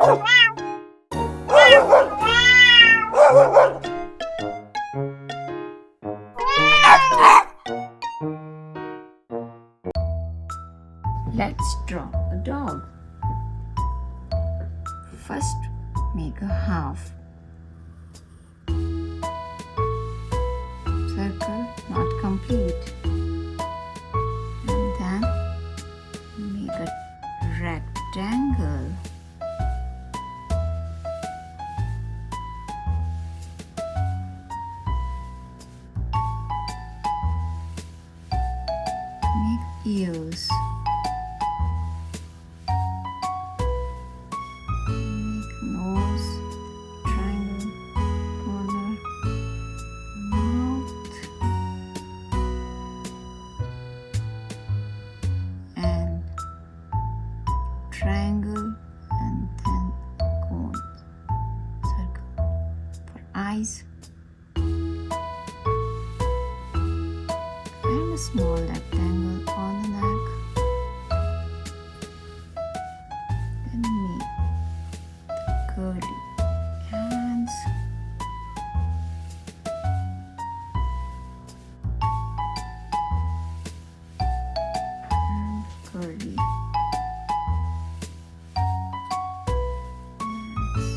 Let's draw a dog. First, make a half circle, not complete, and then make a rectangle. Make ears. Make nose, triangle, corner, mouth, and triangle, and then cone, circle. For eyes, and a small rectangle on the neck. Then make curly hands, and curly legs.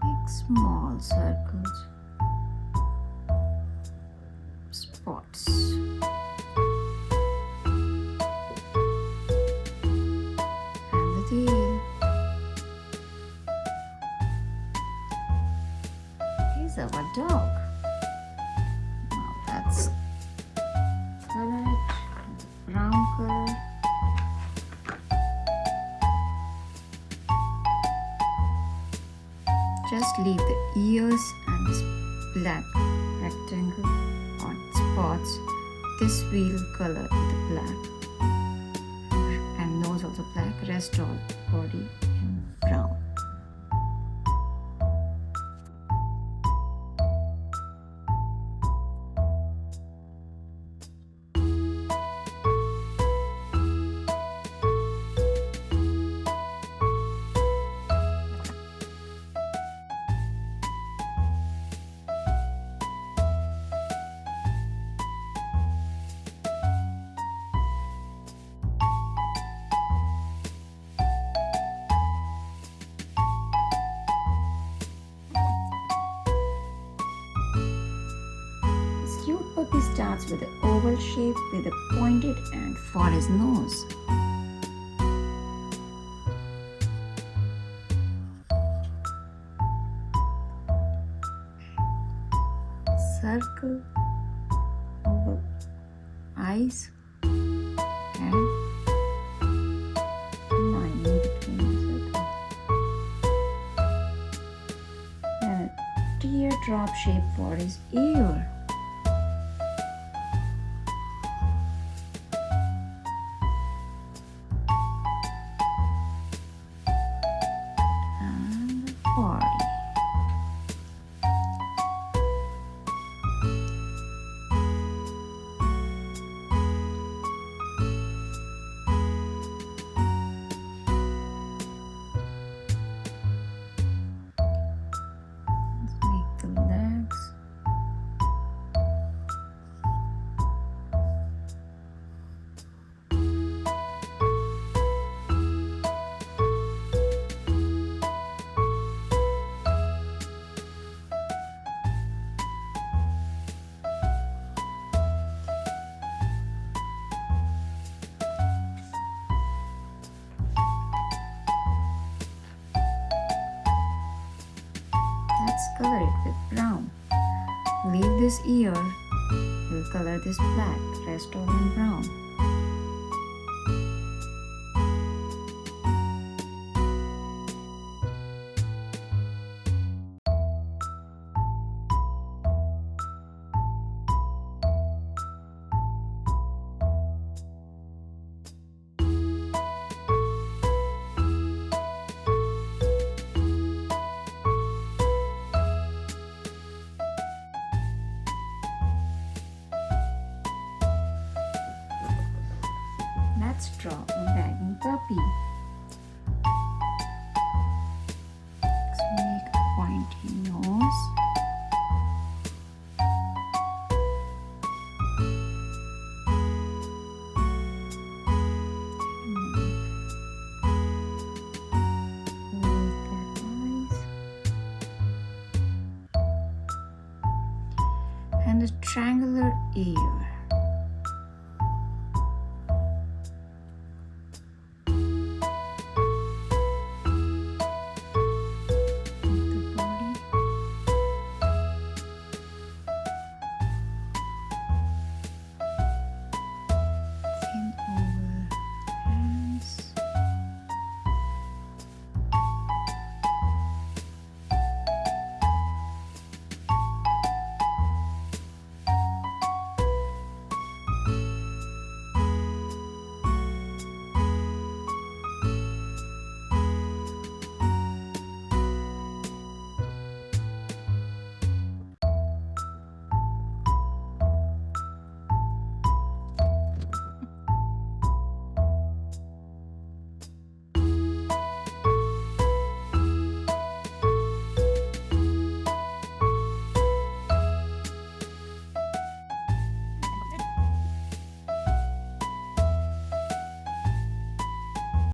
Make small circles, spots, and the tail. Here's our dog. Now let's color it brown color. Just leave the ears and this black rectangle or spots. This wheel color with black and nose also black. Rest all body in brown. This cute puppy starts with an oval shape with a pointed end for his nose. Circle over eyes and line between the circle. And a teardrop shape for his ear. And the body. Make the legs. Let's color it with brown. Leave this ear. We'll color this black. Rest all in brown. puppy. Let's make a pointy nose. And a triangular ear.